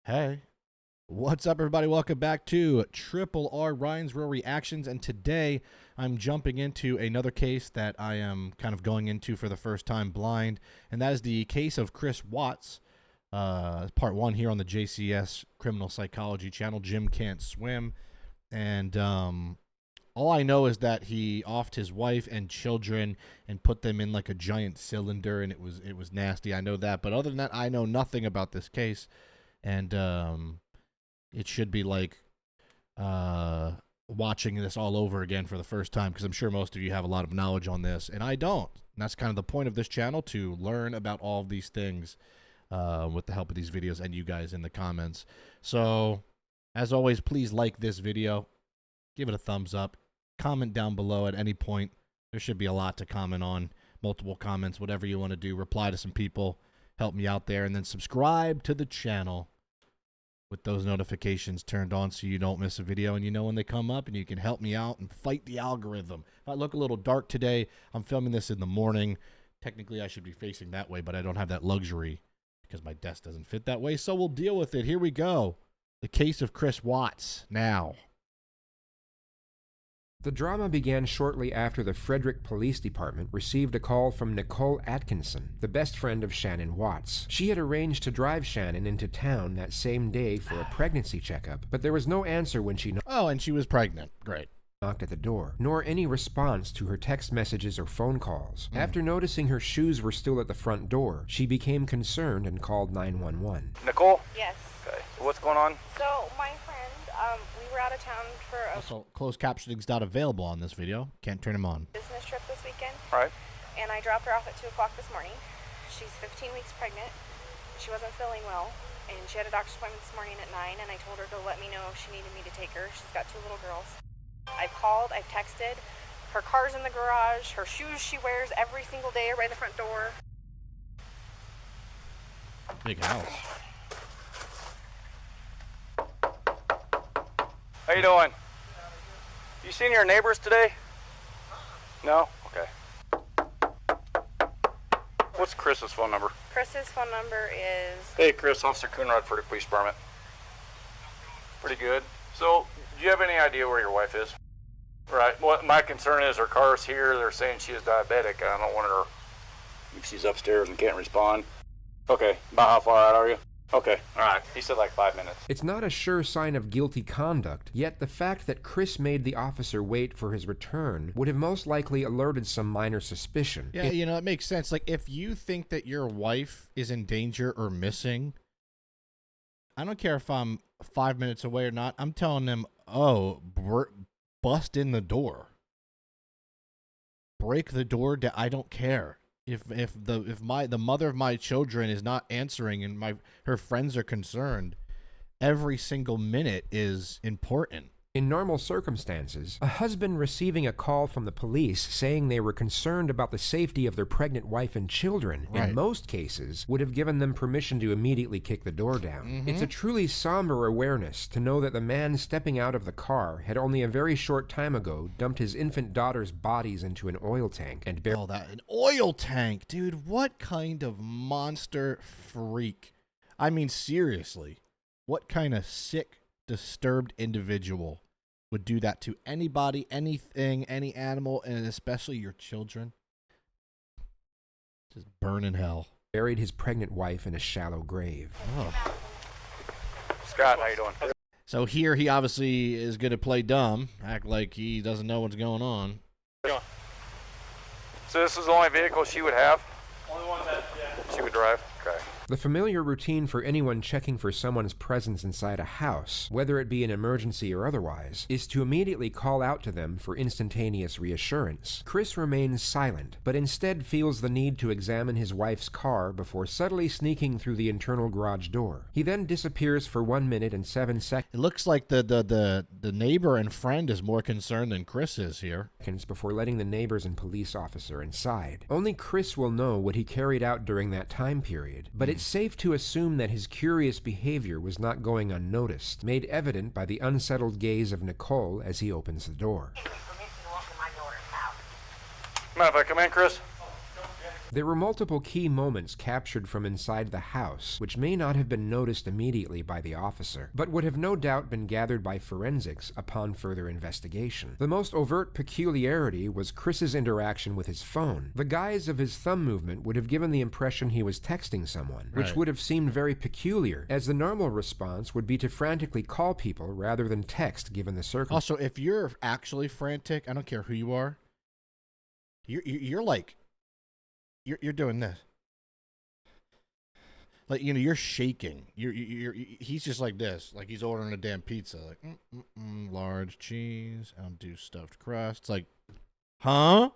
Hey, what's up, everybody? Welcome back to Triple R Ryan's Real Reactions, and today I'm jumping into another case that I am kind of going into for the first time blind, and that is the case of Chris Watts, part one here on the JCS Criminal Psychology channel. Jim Can't Swim, and all I know is that he offed his wife and children and put them in like a giant cylinder, and it was nasty. I know that, but other than that, I know nothing about this case. And it should be like watching this all over again for the first time, because I'm sure most of you have a lot of knowledge on this, and I don't. And that's kind of the point of this channel, to learn about all of these things with the help of these videos and you guys in the comments. So, as always, please like this video, give it a thumbs up, comment down below at any point. There should be a lot to comment on, multiple comments, whatever you want to do. Reply to some people, help me out there, and then subscribe to the channel with those notifications turned on so you don't miss a video and you know when they come up, and you can help me out and fight the algorithm. If I look a little dark today, I'm filming this in the morning. Technically, I should be facing that way, but I don't have that luxury because my desk doesn't fit that way, so we'll deal with it. Here we go. The case of Chris Watts now. The drama began shortly after the Frederick Police Department received a call from Nicole Atkinson, the best friend of Shannon Watts. She had arranged to drive Shannon into town that same day for a pregnancy checkup, but there was no answer when she and she was pregnant. Great. knocked at the door, nor any response to her text messages or phone calls. After noticing her shoes were still at the front door, she became concerned and called 911. Nicole? Yes. Okay. So what's going on? So my friend, we were out of town for a Also, closed captioning's not available on this video. Can't turn them on. business trip this weekend. Right. And I dropped her off at 2 o'clock this morning. She's 15 weeks pregnant. She wasn't feeling well, and she had a doctor's appointment this morning at 9, and I told her to let me know if she needed me to take her. She's got 2 little girls. I've called, I've texted. Her car's in the garage. Her shoes she wears every single day are by the front door. Big house. How you doing? You seen your neighbors today? No? Okay. What's Chris's phone number? Chris's phone number is... Hey, Chris, Officer Coonrod for the police department. Pretty good. So, do you have any idea where your wife is? Right. What my concern is, her car's here. They're saying she is diabetic. I don't want her if she's upstairs and can't respond. Okay. About how far out are you? Okay. All right. He said like 5 minutes. It's not a sure sign of guilty conduct, yet the fact that Chris made the officer wait for his return would have most likely alerted some minor suspicion. Yeah, you know, it makes sense. Like, if you think that your wife is in danger or missing, I don't care if I'm 5 minutes away or not. I'm telling them, oh, bust in the door. Break the door down. I don't care. If the mother of my children is not answering and her friends are concerned, every single minute is important. In normal circumstances, a husband receiving a call from the police saying they were concerned about the safety of their pregnant wife and children, in most cases, would have given them permission to immediately kick the door down. It's a truly somber awareness to know that the man stepping out of the car had only a very short time ago dumped his infant daughter's bodies into an oil tank and buried. Oh, that an oil tank, dude! What kind of monster freak? I mean, seriously, what kind of sick, disturbed individual would do that to anybody, anything, any animal, and especially your children? Just burn in hell. Buried his pregnant wife in a shallow grave. Oh. Scott, how you doing? So here he obviously is going to play dumb, act like he doesn't know what's going on. So this is the only vehicle she would have? Only one that, she would drive? Okay. The familiar routine for anyone checking for someone's presence inside a house, whether it be an emergency or otherwise, is to immediately call out to them for instantaneous reassurance. Chris remains silent, but instead feels the need to examine his wife's car before subtly sneaking through the internal garage door. He then disappears for 1 minute and 7 seconds It looks like the neighbor and friend is more concerned than Chris is here. before letting the neighbors and police officer inside. Only Chris will know what he carried out during that time period, but it's safe to assume that his curious behavior was not going unnoticed, made evident by the unsettled gaze of Nicole as he opens the door. Mind if I come in, Chris? There were multiple key moments captured from inside the house, which may not have been noticed immediately by the officer, but would have no doubt been gathered by forensics upon further investigation. The most overt peculiarity was Chris's interaction with his phone. The guise of his thumb movement would have given the impression he was texting someone, which would have seemed very peculiar, as the normal response would be to frantically call people rather than text given the circumstances. Also, if you're actually frantic, I don't care who you are, you're like, you're doing this. Like, you know, you're shaking. He's just like this, like he's ordering a damn pizza, like large cheese, I'll do stuffed crust. It's like, huh?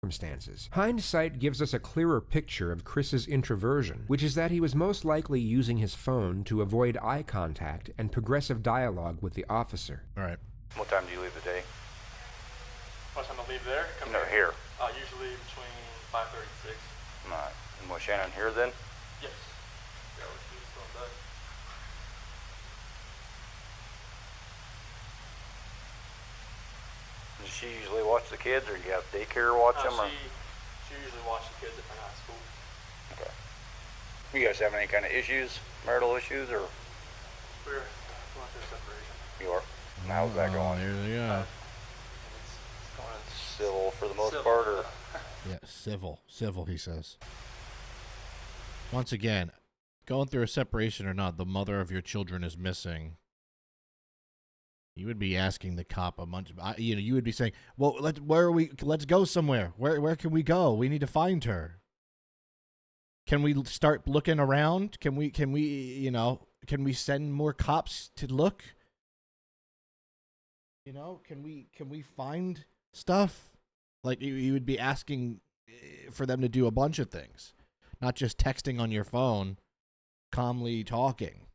Circumstances. Hindsight gives us a clearer picture of Chris's introversion, which is that he was most likely using his phone to avoid eye contact and progressive dialogue with the officer. All right. What time do you leave the day? What time to leave there? No, here. Usually between 5:30 and 6. All right. And was Shannon here then? Yes. Yeah, she's going back. Does she usually watch the kids, or you have daycare watch them? Or? She usually watches the kids if they're not at school. Okay. You guys have any kind of issues, marital issues, or? We're going through separation. You are? How's that going? There they go. It's going Civil for the most civil. part, or? Yeah, civil, he says. Once again, going through a separation or not, the mother of your children is missing. You would be asking the cop a bunch. You would be saying, "Well, let's go somewhere. Where can we go? We need to find her. Can we start looking around? Can we send more cops to look? You know, can we find stuff?" Like, you would be asking for them to do a bunch of things, not just texting on your phone, calmly talking.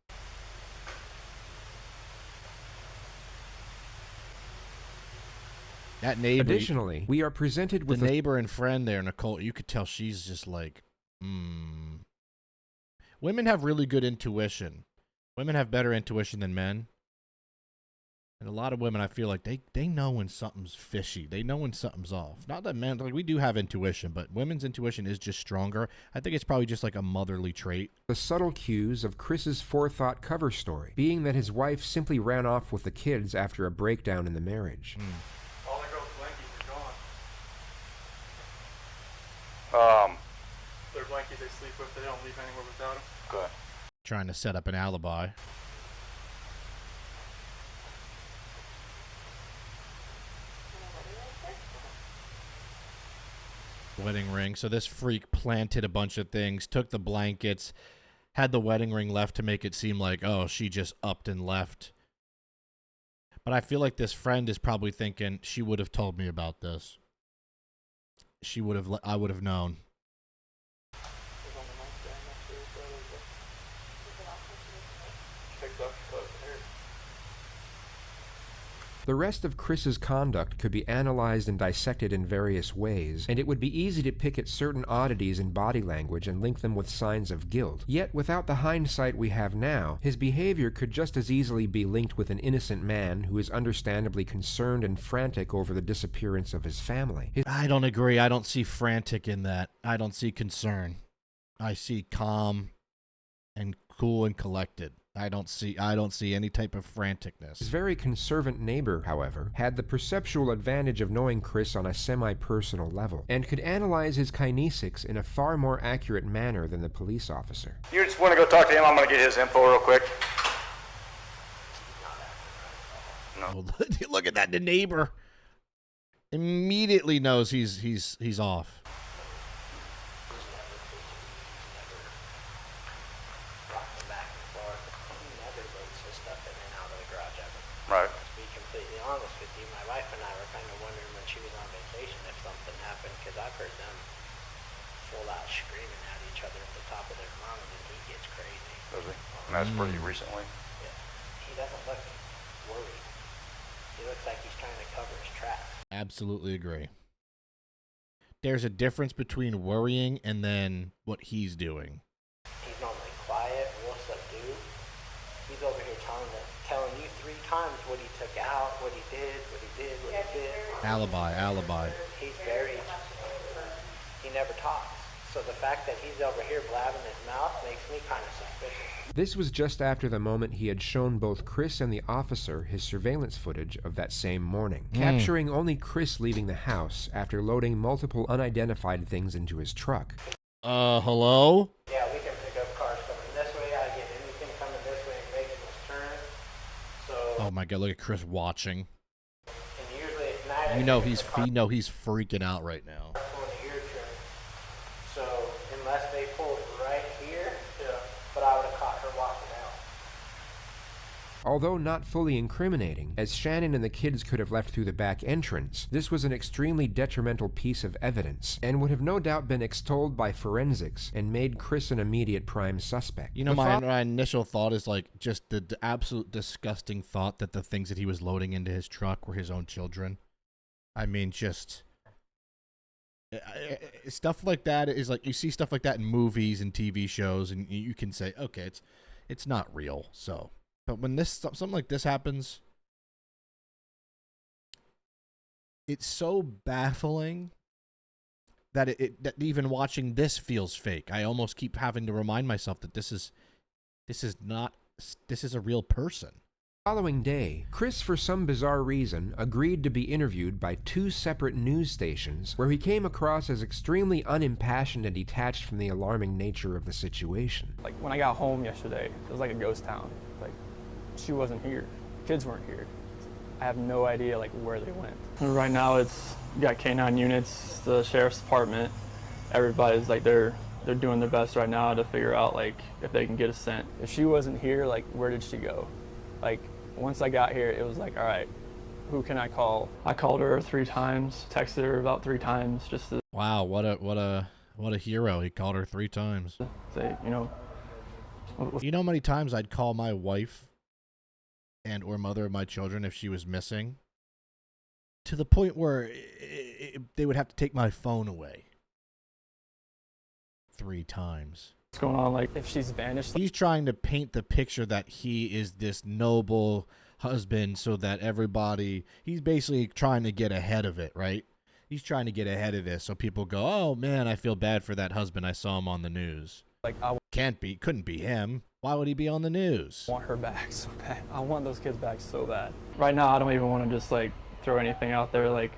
That neighbor. Additionally, we are presented with the neighbor and friend there, Nicole. You could tell she's just like, Women have really good intuition. Women have better intuition than men. And a lot of women, I feel like they know when something's fishy. They know when something's off. Not that men, like, we do have intuition, but women's intuition is just stronger. I think it's probably just like a motherly trait. the subtle cues of Chris's forethought cover story, being that his wife simply ran off with the kids after a breakdown in the marriage. All the girls' blankies are gone. Their blankets they sleep with, they don't leave anywhere without them. Good. Trying to set up an alibi. Wedding ring. So this freak planted a bunch of things, took the blankets, had the wedding ring left to make it seem like, oh, she just upped and left. But I feel like this friend is probably thinking, she would have told me about this. I would have known. The rest of Chris's conduct could be analyzed and dissected in various ways, and it would be easy to pick at certain oddities in body language and link them with signs of guilt. Yet, without the hindsight we have now, his behavior could just as easily be linked with an innocent man who is understandably concerned and frantic over the disappearance of his family. I don't agree. I don't see frantic in that. I don't see concern. I see calm and cool and collected. I don't see any type of franticness. His very conservant neighbor, however, had the perceptual advantage of knowing Chris on a semi-personal level, and could analyze his kinesics in a far more accurate manner than the police officer. You just want to go talk to him? I'm going to get his info real quick. No. Well, look at that. The neighbor immediately knows he's off. Right. To be completely honest with you, my wife and I were kind of wondering when she was on vacation if something happened, because I've heard them full out screaming at each other at the top of their lungs, and he gets crazy. Does he? And that's pretty recently. Yeah. He doesn't look worried. He looks like he's trying to cover his tracks. Absolutely agree. There's a difference between worrying and then what he's doing. He's normally quiet, real subdued. He's over here telling you 3 times what he took out, what he did. Alibi. He's very, he never talks. So the fact that he's over here blabbing his mouth makes me kind of suspicious. This was just after the moment he had shown both Chris and the officer his surveillance footage of that same morning, capturing only Chris leaving the house after loading multiple unidentified things into his truck. Hello? Yeah, we can pick up cars coming this way. I get anything coming this way and making this turn. So. Oh my God! Look at Chris watching. And usually at night. You know he's freaking out right now. So unless they pulled right here, but I would have caught her walking out. Although not fully incriminating, as Shannon and the kids could have left through the back entrance, this was an extremely detrimental piece of evidence, and would have no doubt been extolled by forensics and made Chris an immediate prime suspect. You know, my initial thought is like just the absolute disgusting thought that the things that he was loading into his truck were his own children. I mean, just stuff like that is like, you see stuff like that in movies and TV shows, and you can say, okay, it's not real. So, but when something like this happens, it's so baffling that that even watching this feels fake. I almost keep having to remind myself that this is a real person. The following day, Chris, for some bizarre reason, agreed to be interviewed by 2 separate news stations where he came across as extremely unimpassioned and detached from the alarming nature of the situation. Like, when I got home yesterday, it was like a ghost town. Like, she wasn't here. Kids weren't here. I have no idea, like, where they went. And right now, you got K9 units, the sheriff's department. Everybody's, like, they're doing their best right now to figure out, like, if they can get a scent. If she wasn't here, like, where did she go? Like, once I got here, it was like, all right, who can I call? I called her 3 times, texted her about 3 times, just to. Wow, what a hero! He called her 3 times. Say, you know. You know how many times I'd call my wife and or mother of my children if she was missing? To the point where they would have to take my phone away. 3 times. What's going on? Like, if she's vanished. He's trying to paint the picture that he is this noble husband so that he's basically trying to get ahead of it, right? He's trying to get ahead of this so people go, oh man, I feel bad for that husband. I saw him on the news. Like, couldn't be him. Why would he be on the news? I want her back so bad. I want those kids back so bad. Right now, I don't even want to just like throw anything out there. Like,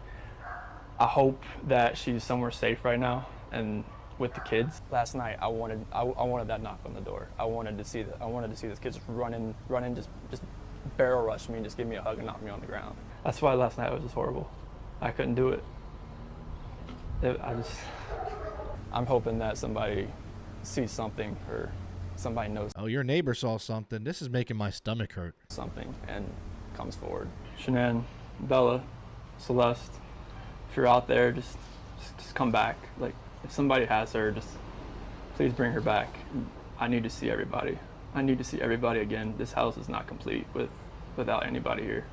I hope that she's somewhere safe right now and with the kids. Last night, I wanted that knock on the door. I wanted to see those kids running, just barrel rush me and just give me a hug and knock me on the ground. That's why last night was just horrible. I couldn't do it. I'm hoping that somebody sees something or somebody knows. Oh, your neighbor saw something. This is making my stomach hurt. Something and comes forward. Shanann, Bella, Celeste, if you're out there, just come back. Like, if somebody has her, just please bring her back. I need to see everybody. I need to see everybody again. This house is not complete without anybody here.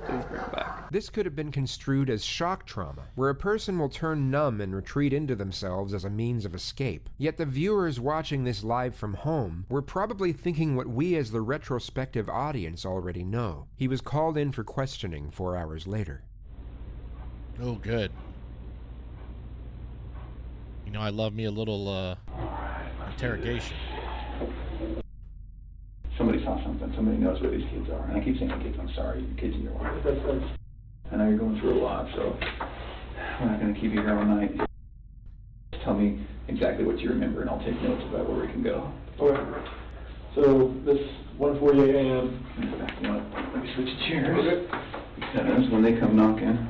Please bring her back. This could have been construed as shock trauma, where a person will turn numb and retreat into themselves as a means of escape. Yet the viewers watching this live from home were probably thinking what we as the retrospective audience already know. He was called in for questioning 4 hours later. Oh, good. You know, I love me a little interrogation. Somebody saw something. Somebody knows where these kids are. And I keep saying kids, I'm sorry, kids in your life. I know you're going through a lot, so we're not going to keep you here all night. Just tell me exactly what you remember, and I'll take notes about where we can go. Okay. So this 1:48 a.m. Let me switch chairs. Because when they come knocking,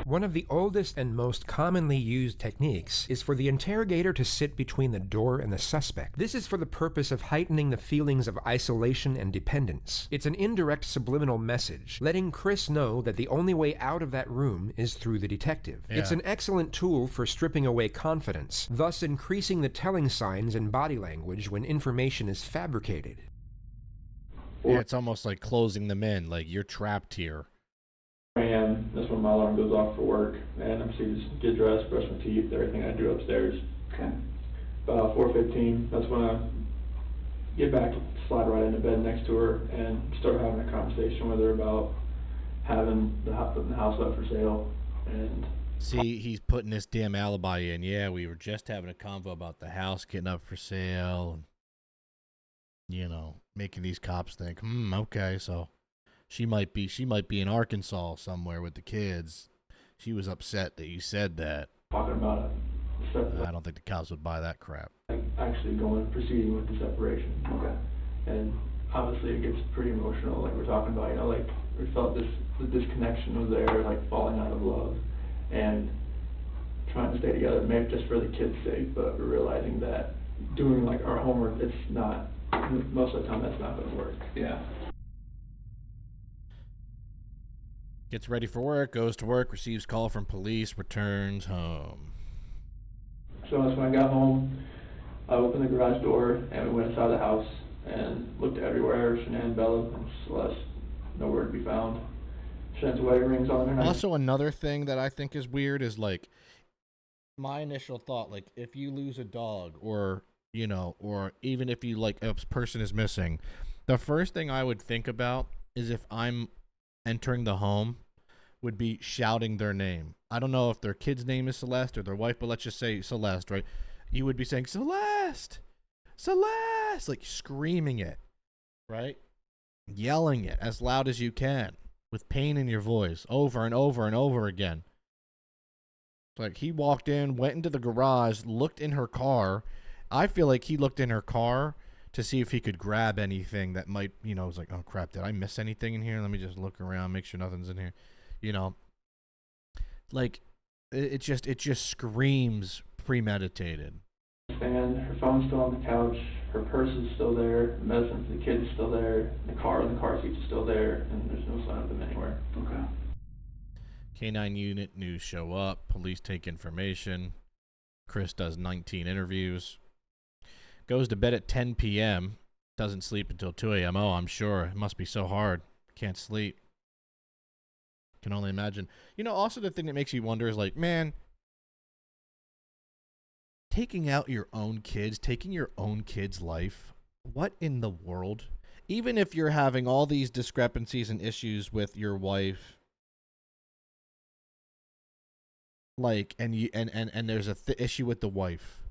one of the oldest and most commonly used techniques is for the interrogator to sit between the door and the suspect. This is for the purpose of heightening the feelings of isolation and dependence. It's an indirect subliminal message, letting Chris know that the only way out of that room is through the detective. Yeah. It's an excellent tool for stripping away confidence, thus increasing the telling signs and body language when information is fabricated. Yeah, it's almost like closing them in, like you're trapped here. A.m. That's when my alarm goes off for work, and I'm just get dressed, brush my teeth, everything I do upstairs. Okay. About 4:15, that's when I get back, slide right into bed next to her, and start having a conversation with her about having the house up for sale. And See, he's putting this damn alibi in. Yeah, we were just having a convo about the house getting up for sale. And, you know, making these cops think, okay, so she might be in Arkansas somewhere with the kids. She was upset that you said that. talking about it. I don't think the cops would buy that crap. Like actually proceeding with the separation. Okay. And obviously it gets pretty emotional, like we're talking about, you know, like we felt the disconnection was there, like falling out of love and trying to stay together, maybe just for the kids' sake, but we're realizing that doing like our homework, it's not, most of the time that's not gonna work. Yeah. Gets ready for work, goes to work, receives call from police, returns home. So that's when I got home, I opened the garage door and we went inside the house and looked everywhere, Shanann, Bella, and Celeste, nowhere to be found. Shannon's wedding rings on her. Also, another thing that I think is weird is, like, my initial thought, like, if you lose a dog or, you know, or even if you, like, a person is missing, the first thing I would think about is if I'm entering the home would be shouting their name. I don't know if their kid's name is Celeste or their wife, but let's just say Celeste, right? You would be saying, Celeste! Celeste! Like screaming it, right? Yelling it as loud as you can with pain in your voice over and over and over again. Like he walked in, went into the garage, looked in her car. I feel like he looked in her car to see if he could grab anything that might, you know, was like, oh crap, did I miss anything in here? Let me just look around, make sure nothing's in here. You know, like it just screams premeditated. And her phone's still on the couch, her purse is still there, the medicine for the kids is still there, the car seat is still there, and there's no sign of them anywhere. Okay. K-9 unit, news show up, police take information. Chris does 19 interviews. Goes to bed at 10 p.m. Doesn't sleep until 2 a.m. Oh, I'm sure. It must be so hard. Can't sleep. Can only imagine. You know, also the thing that makes you wonder is like, man, taking out your own kids, taking your own kid's life, what in the world? Even if you're having all these discrepancies and issues with your wife, like, and there's a issue with the wife.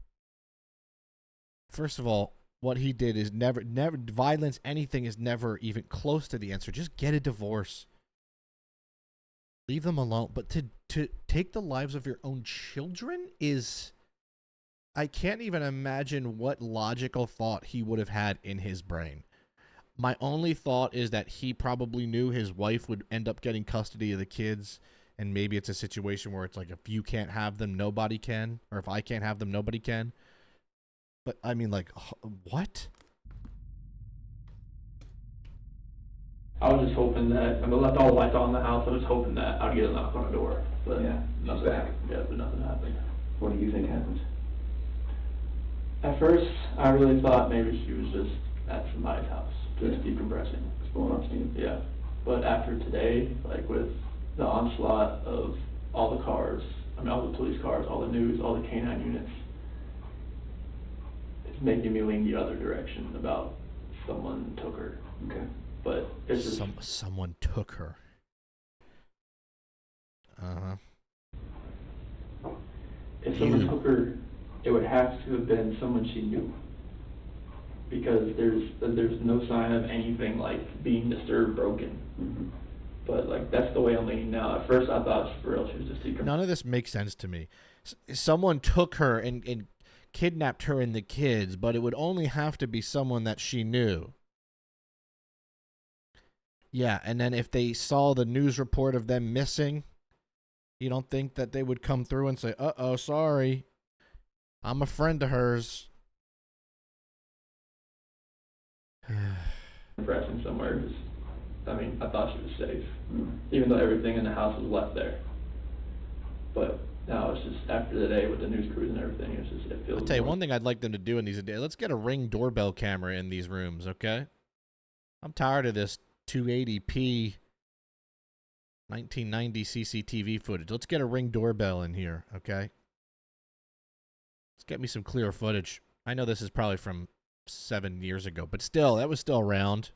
First of all, what he did is never violence, anything is never even close to the answer. Just get a divorce. Leave them alone. But to take the lives of your own children is, I can't even imagine what logical thought he would have had in his brain. My only thought is that he probably knew his wife would end up getting custody of the kids, and maybe it's a situation where it's like, if you can't have them, nobody can, or if I can't have them, nobody can. But I mean, like, what? I was just hoping that, I mean, left all the lights on in the house, I was hoping that I'd get a knock on the door, but Yeah, nothing she's back. happened. Yeah, but nothing happened. What do you think happened? At first, I really thought maybe she was just at somebody's house, just decompressing. Just blowing off steam? Yeah, but after today, like with the onslaught of all the cars, I mean, all the police cars, all the news, all the K-9 units, it's making me lean the other direction about someone took her. Okay. But it's just, Someone took her. if someone took her, it would have to have been someone she knew. Because there's no sign of anything like being disturbed, broken. Mm-hmm. But like that's the way I'm leaning now. At first I thought for real she was just decompressing. None of this makes sense to me. Someone took her and kidnapped her and the kids, but it would only have to be someone that she knew. Yeah, and then if they saw the news report of them missing, you don't think that they would come through and say, uh-oh, sorry, I'm a friend of hers. Compressing somewhere, because I mean, I thought she was safe, even though everything in the house was left there. But now it's just after the day with the news crews and everything, it's just it feels. I'll tell you one thing I'd like them to do in these days. Let's get a Ring doorbell camera in these rooms, okay? I'm tired of this 280p 1990 CCTV footage. Let's get a Ring doorbell in here, okay? Let's get me some clear footage. I know this is probably from 7 years ago, but still, that was still around.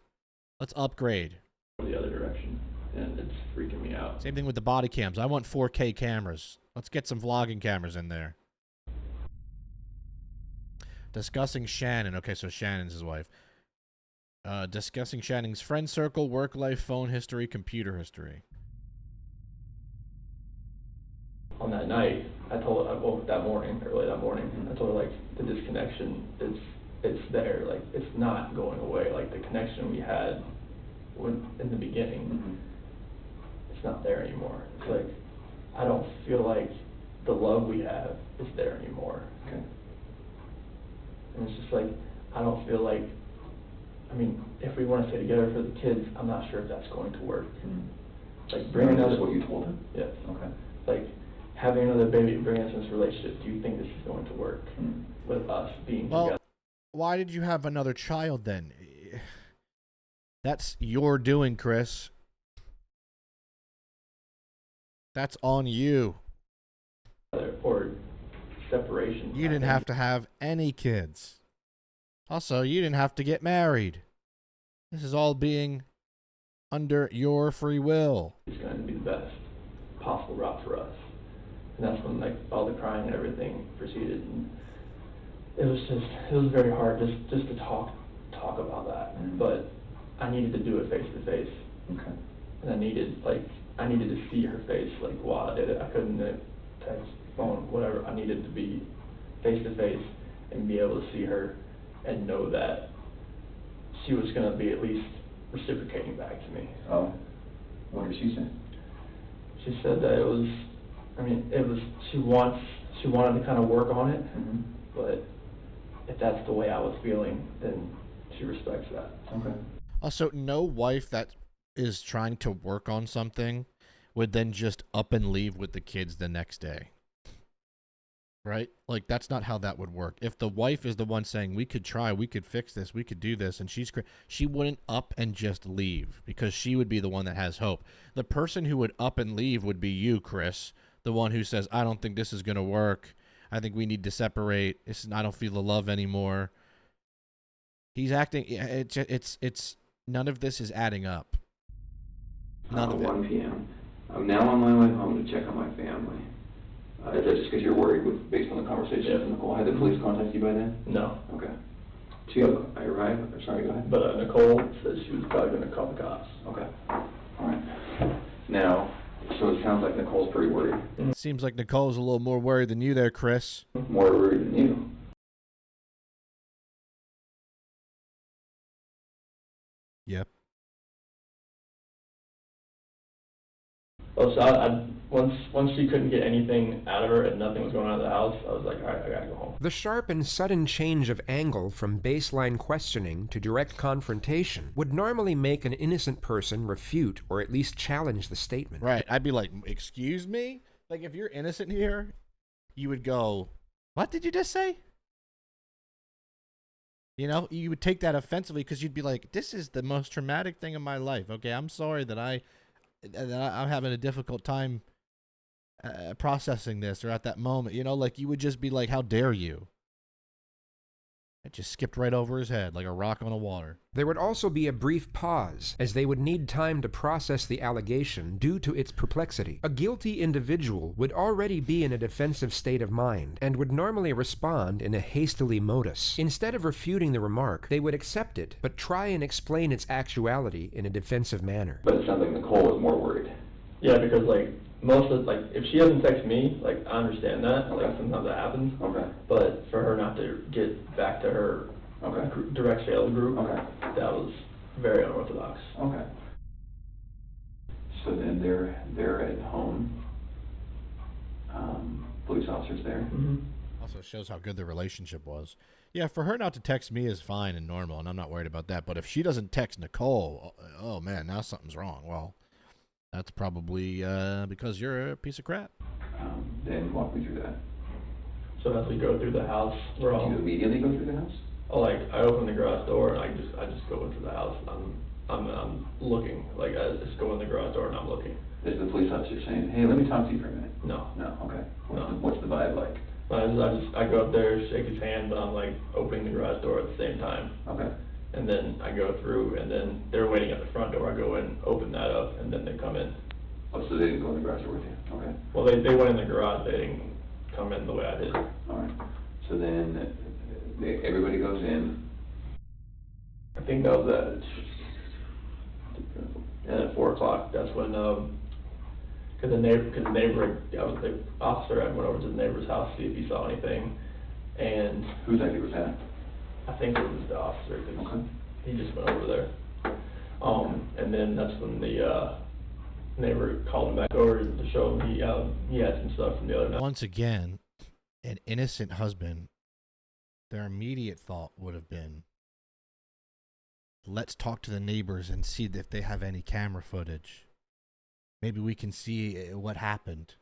Let's upgrade. The other direction. and it's freaking me out. Same thing with the body cams. I want 4K cameras. Let's get some vlogging cameras in there. Discussing Shannon. Okay, so Shannon's his wife. Discussing Shannon's friend circle, work life, phone history, computer history. On that night, I told her, well, that morning, early that morning, I told her, like, the disconnection, it's there. Like, it's not going away. Like, the connection we had in the beginning, it's not there anymore. It's like, I don't feel like the love we have is there anymore. Okay. And it's just like, I don't feel like, I mean, if we want to stay together for the kids, I'm not sure if that's going to work. Like, bringing That's another, what you told him? yes. Okay. Like, having another baby and bringing us into this relationship, do you think this is going to work with us being together? Why did you have another child then? That's your doing, Chris. That's on you. Or separation. You didn't have to have any kids. Also, you didn't have to get married. This is all being under your free will. It's going to be the best possible route for us. And that's when, like, all the crying and everything proceeded. And it was very hard just to talk about that. But I needed to do it face to face. Okay. And I needed to see her face, like, while I did it. I couldn't text, phone, whatever. I needed to be face to face and be able to see her and know that she was going to be at least reciprocating back to me. Oh, what did she say? She said that she wanted to kind of work on it, but if that's the way I was feeling, then she respects that. Okay. Also, no wife that is trying to work on something would then just up and leave with the kids the next day. Right? Like, that's not how that would work. If the wife is the one saying, we could try, we could fix this, we could do this, and she wouldn't up and just leave, because she would be the one that has hope. The person who would up and leave would be you, Chris, the one who says, I don't think this is going to work. I think we need to separate. I don't feel the love anymore. He's acting, it's none of this is adding up. None of it. 1 p.m. I'm now on my way home to check on my family. Is that just because you're worried based on the conversation with Nicole? Had the police contact you by then? No. Okay. 2, I arrived. Sorry, go ahead. But Nicole said she was probably going to call the cops. Okay. All right. Now, so it sounds like Nicole's pretty worried. Seems like Nicole's a little more worried than you there, Chris. More worried than you. Yep. Oh, so once she couldn't get anything out of her and nothing was going on in the house, I was like, all right, I gotta go home. The sharp and sudden change of angle from baseline questioning to direct confrontation would normally make an innocent person refute or at least challenge the statement. Right. I'd be like, excuse me? Like, if you're innocent here, you would go, what did you just say? You know, you would take that offensively because you'd be like, this is the most traumatic thing in my life. Okay, I'm sorry that I'm having a difficult time processing this or at that moment. You know, like, you would just be like, how dare you? It just skipped right over his head like a rock on the water. There would also be a brief pause, as they would need time to process the allegation due to its perplexity. A guilty individual would already be in a defensive state of mind, and would normally respond in a hastily modus. Instead of refuting the remark, they would accept it, but try and explain its actuality in a defensive manner. But it sounds like Nicole was more worried. Yeah, because, like, if she doesn't text me, like, I understand that. Okay. Like, sometimes that happens. Okay. But for her not to get back to her direct sales group, that was very unorthodox. Okay. So then they're at home. Police officers there. Also shows how good the relationship was. Yeah, for her not to text me is fine and normal, and I'm not worried about that. But if she doesn't text Nicole, oh man, now something's wrong. Well, that's probably because you're a piece of crap. Then walk me through that. So as we go through the house, Do you immediately go through the house? I open the garage door and I just go into the house. I'm looking, like, I just go in the garage door and I'm looking. Is the police officer saying, hey, let me talk to you for a minute? No. No, okay. No. What's the vibe like? I go up there, shake his hand, but I'm, like, opening the garage door at the same time. Okay. And then I go through, and then they're waiting at the front door. I go in, open that up, and then they come in. Oh, so they didn't go in the garage door with you? Okay. Well, they went in the garage. They didn't come in the way I did. All right. So then everybody goes in. I think that was and at 4 o'clock, that's when, because the officer, I went over to the neighbor's house to see if he saw anything, and Whose idea was that? I think it was the officer, because Okay. he just went over there. And then that's when the neighbor called him back over to show him he had some stuff from the other night. Once again, an innocent husband, their immediate thought would have been, let's talk to the neighbors and see if they have any camera footage. Maybe we can see what happened.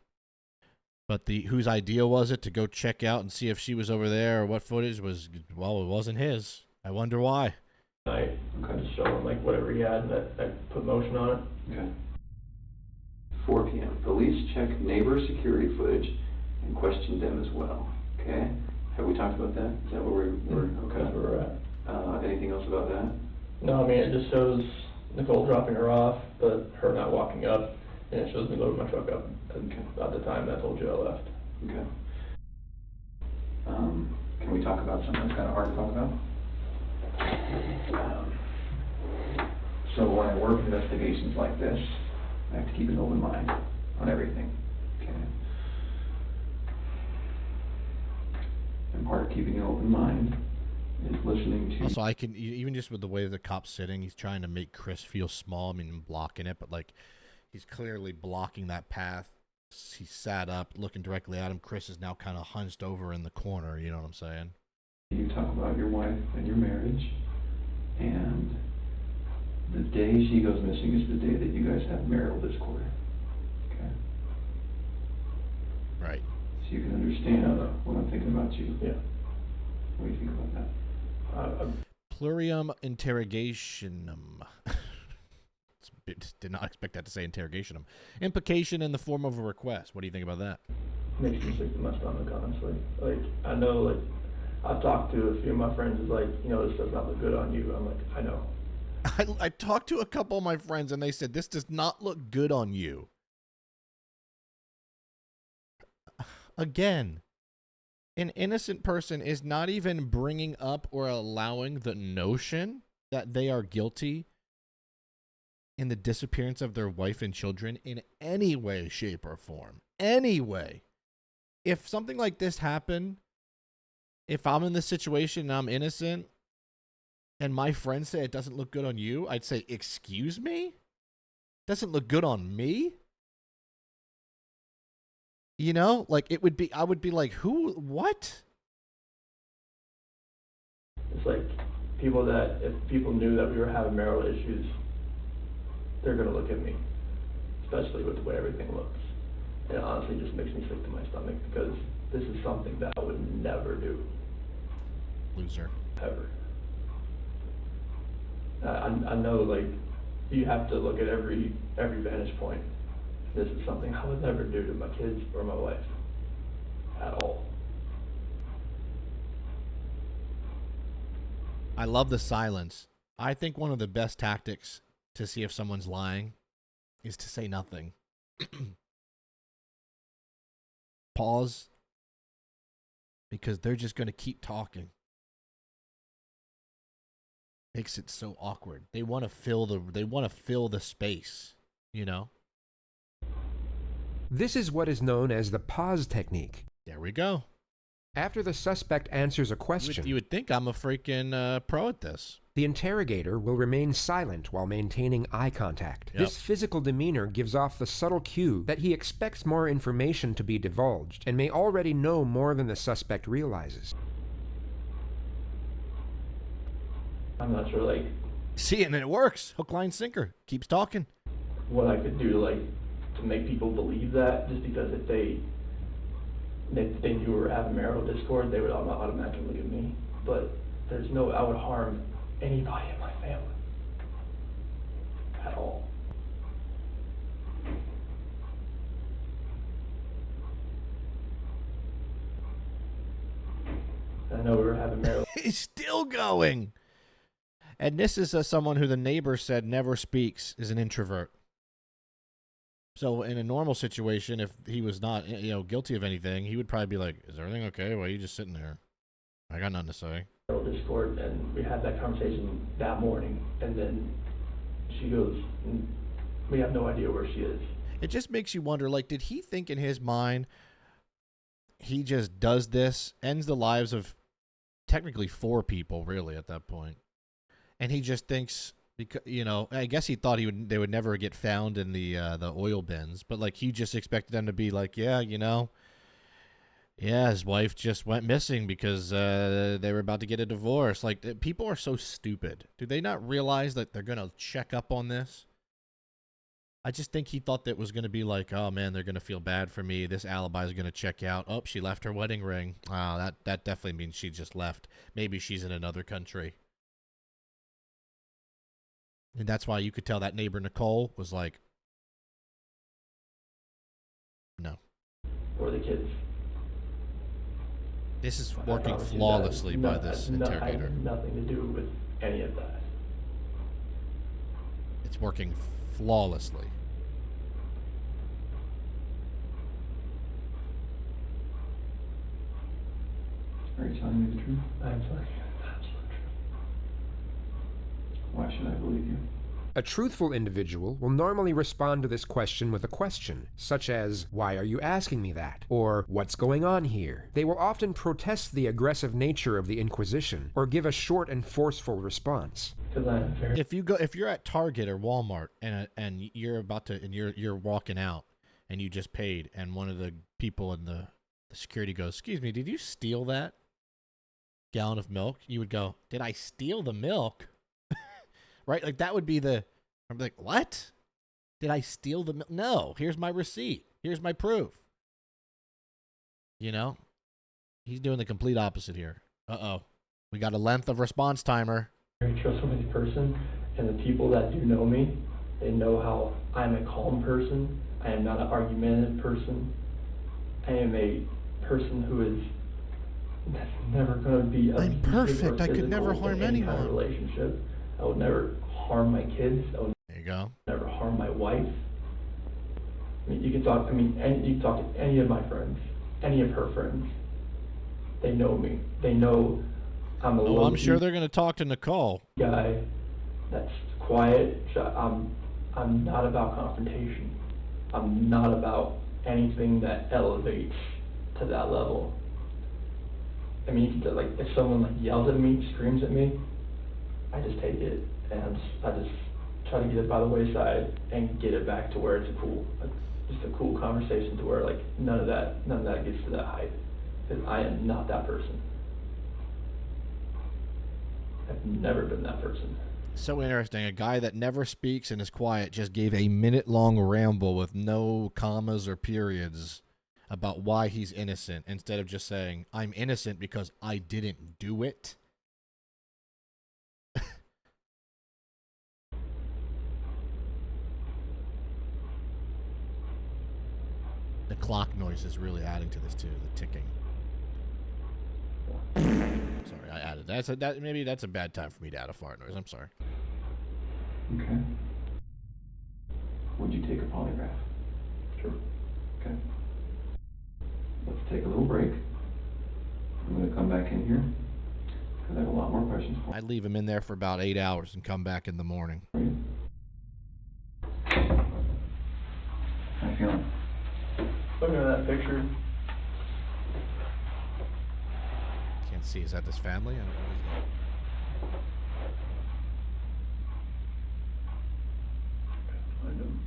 But whose idea was it to go check out and see if she was over there or what footage was? Well, it wasn't his. I wonder why. I kind of show him like whatever he had, and I put motion on it. Okay. 4 p.m. Police check neighbor security footage and question them as well. Okay. Have we talked about that? Is that where we're okay? That's where we're at. Anything else about that? No, I mean, it just shows Nicole dropping her off, but her not walking up, and it shows me loading my truck up at the time that I told you I left. Okay. Can we talk about something that's kind of hard to talk about? So when I work investigations like this, I have to keep an open mind on everything. Okay. And part of keeping an open mind is listening to. Also, I can, even just with the way the cop's sitting, he's trying to make Chris feel small. I mean, blocking it, but like, he's clearly blocking that path. He sat up, looking directly at him. Chris is now kind of hunched over in the corner. You know what I'm saying? You talk about your wife and your marriage, and the day she goes missing is the day that you guys have marital discord. Okay? Right. So you can understand what I'm thinking about you. Yeah. What do you think about that? Plurium interrogationum. Did not expect that to say interrogationum. Implication in the form of a request. What do you think about that? Makes me sick to my stomach, honestly. Like, I know, like, I've talked to a few of my friends, is like, you know, this does not look good on you. I'm like, I know. I talked to a couple of my friends, and they said, this does not look good on you. Again, an innocent person is not even bringing up or allowing the notion that they are guilty in the disappearance of their wife and children in any way, shape, or form. Any way. If something like this happened, if I'm in this situation and I'm innocent, and my friends say it doesn't look good on you, I'd say, excuse me? Doesn't look good on me? You know, like it would be, I would be like, who, what? It's like people that, if people knew that we were having marital issues, they're going to look at me, especially with the way everything looks. And it honestly just makes me sick to my stomach because this is something that I would never do. Loser. Ever. I know, like, you have to look at every vantage point. This is something I would never do to my kids or my wife at all. I love the silence. I think one of the best tactics to see if someone's lying is to say nothing. Pause. Because they're just going to keep talking. Makes it so awkward. They want to fill the space, you know? This is what is known as the pause technique. There we go. After the suspect answers a question, You would think I'm a freaking pro at this. the interrogator will remain silent while maintaining eye contact. This physical demeanor gives off the subtle cue that he expects more information to be divulged and may already know more than the suspect realizes. I'm not sure, like, See, and it works. Hook, line, sinker. Keeps talking. what I could do, like, to make people believe that, just because if they knew we were having marital discord, they would automatically look at me. But there's no, I would harm anybody in my family at all. I know we were having marital. He's still going. And this is someone who the neighbor said never speaks, is an introvert. So in a normal situation, if he was not, guilty of anything, he would probably be like, "Is everything okay? Why are you just sitting there? I got nothing to say." Discord, and we had that conversation that morning, and then she goes, we have no idea where she is. It just makes you wonder, like, did he think in his mind he just does this, ends the lives of technically 4 people, really, at that point, and he just thinks, because I guess he thought they would never get found in the oil bins, but like he just expected them to be like, yeah, his wife just went missing because they were about to get a divorce. Like, people are so stupid. Do they not realize that they're gonna check up on this? I just think he thought that was gonna be like, oh man, they're gonna feel bad for me. This alibi is gonna check out. Oh, she left her wedding ring. Wow, that definitely means she just left. Maybe she's in another country. And that's why you could tell that neighbor Nicole was like, no. Or the kids. This is working flawlessly by this interrogator. I have nothing to do with any of that. It's working flawlessly. Are you telling me the truth? I'm telling you the absolute truth. Why should I believe you? A truthful individual will normally respond to this question with a question, such as, "Why are you asking me that?" or "What's going on here?" They will often protest the aggressive nature of the inquisition, or give a short and forceful response. If you're at Target or Walmart and you're walking out and you just paid, and one of the people in the security goes, "Excuse me, did you steal that gallon of milk?" You would go, "Did I steal the milk?" Right? Like, that would be I'm like, what? Did I steal the milk? No, here's my receipt. Here's my proof. He's doing the complete opposite here. Uh-oh. We got a length of response timer. I'm a trustworthy person, and the people that do know me, they know how I'm a calm person. I am not an argumentative person. I am a person who is never going to be I'm perfect. I could never harm any anyone. kind of relationship. I would never harm my kids. I would There you go. never harm my wife. You can talk to any of my friends, any of her friends. They know me. They know I'm a I'm sure they're going to talk to Nicole. Guy that's quiet. I'm not about confrontation. I'm not about anything that elevates to that level. You can, if someone yells at me, screams at me, I just take it, and I just try to get it by the wayside and get it back to where it's just a cool conversation, to where none of that gets to that height, because I am not that person. I've never been that person. So interesting. A guy that never speaks and is quiet just gave a minute-long ramble with no commas or periods about why he's innocent, instead of just saying, "I'm innocent because I didn't do it." The clock noise is really adding to this too, the ticking. Sorry, I added that. Maybe that's a bad time for me to add a fart noise. I'm sorry. Okay. Would you take a polygraph? Sure. Okay. Let's take a little break. I'm going to come back in here because I have a lot more questions for I'd leave him in there for about 8 hours and come back in the morning. you. How you feeling? Looking at that picture, Can't see. Is that this family? I don't know. find him.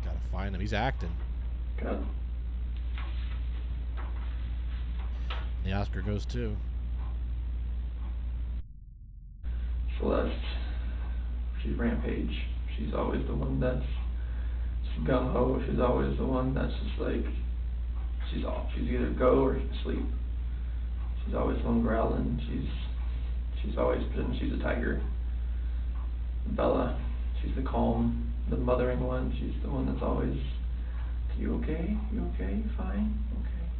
Gotta find him. He's acting. Got him. The Oscar goes too. Celeste, she's Rampage. She's always the one that's gung-ho. She's always the one that's just she's off. She's either go or sleep. She's always the one growling. She's always been, she's a tiger. Bella, she's the calm, the mothering one. She's the one that's always, "You okay? You okay? You fine? Okay."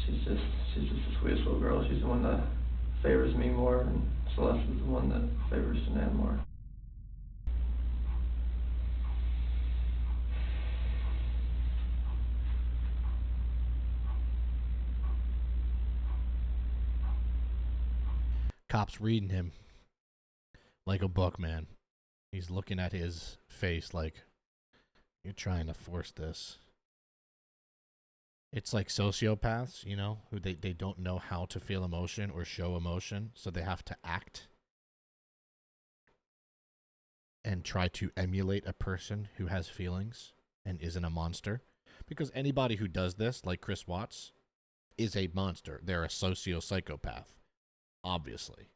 She's just the sweetest little girl. She's the one that favors me more, and Celeste is the one that favors Sinan more. Cop's reading him like a book, man. He's looking at his face like, you're trying to force this. It's like sociopaths, you know, who they don't know how to feel emotion or show emotion, so they have to act and try to emulate a person who has feelings and isn't a monster. Because anybody who does this, like Chris Watts, is a monster. They're a socio-psychopath, obviously.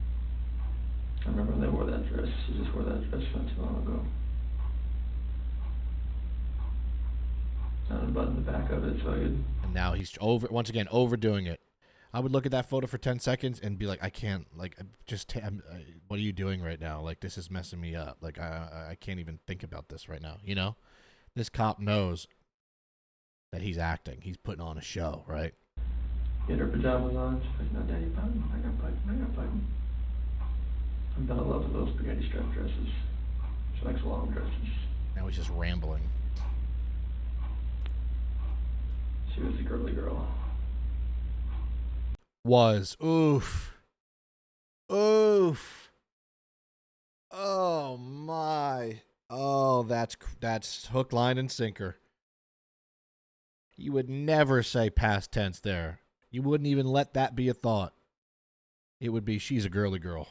I remember when they wore that dress. She just wore that dress not too long ago. Not a button in the back of it, so good. And now he's once again overdoing it. I would look at that photo for 10 seconds and be like, I can't, like, what are you doing right now? Like, this is messing me up. Like, I can't even think about this right now, you know? This cop knows that he's acting. He's putting on a show, right? He had her pajamas on. She's like, no, Daddy, button. I got button. I'm done in love with those spaghetti strap dresses. She likes long dresses. Now he's just rambling. She was a girly girl. Oof. Oh my. Oh, that's hook, line, and sinker. You would never say past tense there. You wouldn't even let that be a thought. It would be, she's a girly girl.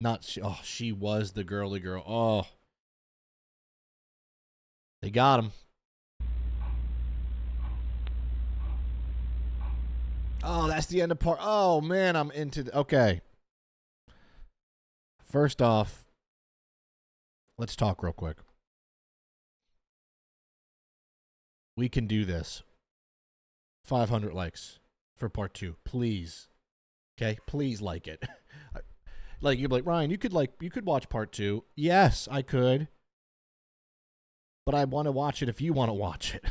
Not she was the girly girl. Oh. They got him. Oh, that's the end of part. Oh, man, I'm into okay. First off, let's talk real quick. We can do this. 500 likes for part 2, please. Okay, please like it. Like, you're like, Ryan, you could watch part 2. Yes, I could. But I want to watch it if you want to watch it.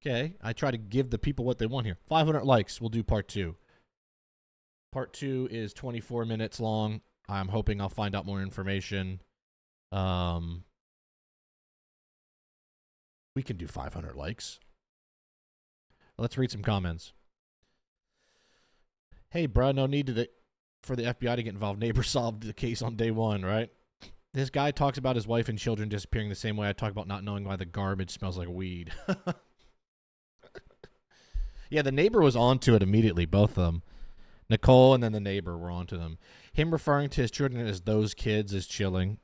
Okay, I try to give the people what they want here. 500 likes, we'll do part 2. Part 2 is 24 minutes long. I'm hoping I'll find out more information. We can do 500 likes. Let's read some comments. Hey, bro, no need for the FBI to get involved. Neighbor solved the case on day 1, right? This guy talks about his wife and children disappearing the same way I talk about not knowing why the garbage smells like weed. Yeah, the neighbor was onto it immediately, both of them. Nicole and then the neighbor were onto them. Him referring to his children as those kids is chilling.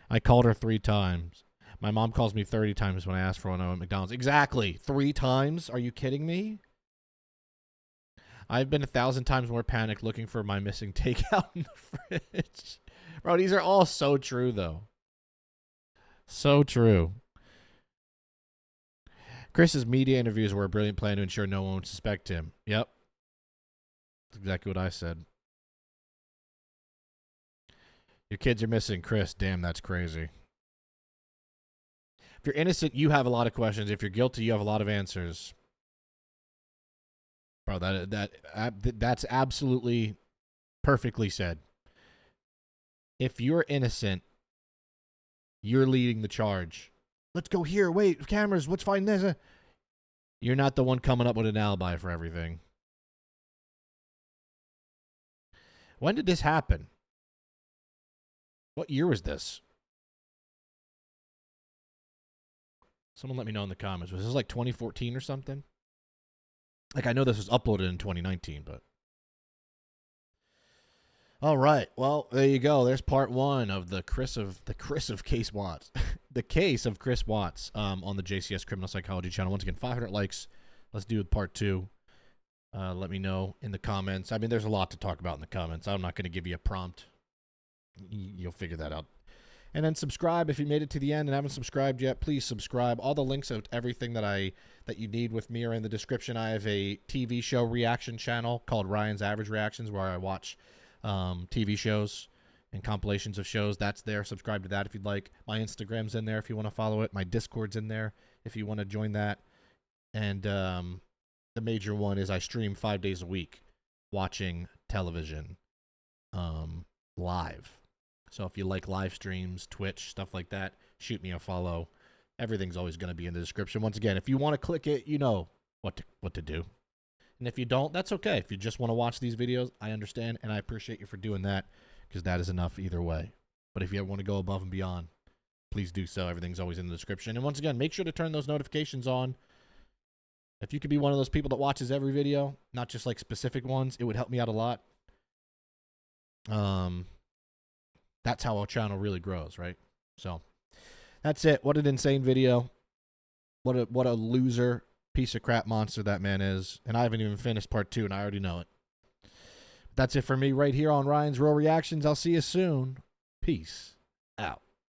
I called her 3 times. My mom calls me 30 times when I ask for one at McDonald's. Exactly. 3 times? Are you kidding me? I've been 1,000 times more panicked looking for my missing takeout in the fridge. Bro, these are all so true, though. So true. Chris's media interviews were a brilliant plan to ensure no one would suspect him. Yep. That's exactly what I said. Your kids are missing, Chris. Damn, that's crazy. If you're innocent, you have a lot of questions. If you're guilty, you have a lot of answers. Bro, that's absolutely perfectly said. If you're innocent, you're leading the charge. Let's go here. Wait, cameras. Let's find this. You're not the one coming up with an alibi for everything. When did this happen? What year was this? Someone let me know in the comments. Was this like 2014 or something? Like, I know this was uploaded in 2019, but... All right. Well, there you go. There's part 1 of the Chris of Case Watts. The case of Chris Watts on the JCS Criminal Psychology channel. Once again, 500 likes. Let's do part 2. Let me know in the comments. I mean, there's a lot to talk about in the comments. I'm not going to give you a prompt. You'll figure that out. And then subscribe if you made it to the end and haven't subscribed yet. Please subscribe. All the links of everything that you need with me are in the description. I have a TV show reaction channel called Ryan's Average Reactions where I watch TV shows and compilations of shows. That's there. Subscribe to that if you'd like. My Instagram's in there if you want to follow it. My Discord's in there if you want to join that. And the major one is I stream 5 days a week. watching television live. So if you like live streams, Twitch, stuff like that, shoot me a follow. Everything's always going to be in the description. Once again, if you want to click it, you know what to do. And if you don't, that's okay. If you just want to watch these videos, I understand, and I appreciate you for doing that, because that is enough either way. But if you ever want to go above and beyond, please do so. Everything's always in the description. And once again, make sure to turn those notifications on. If you could be one of those people that watches every video, not just like specific ones, it would help me out a lot. That's how our channel really grows, right? So that's it. What an insane video. What a loser piece of crap monster that man is. And I haven't even finished part 2, and I already know it. That's it for me right here on Ryan's Raw Reactions. I'll see you soon. Peace out.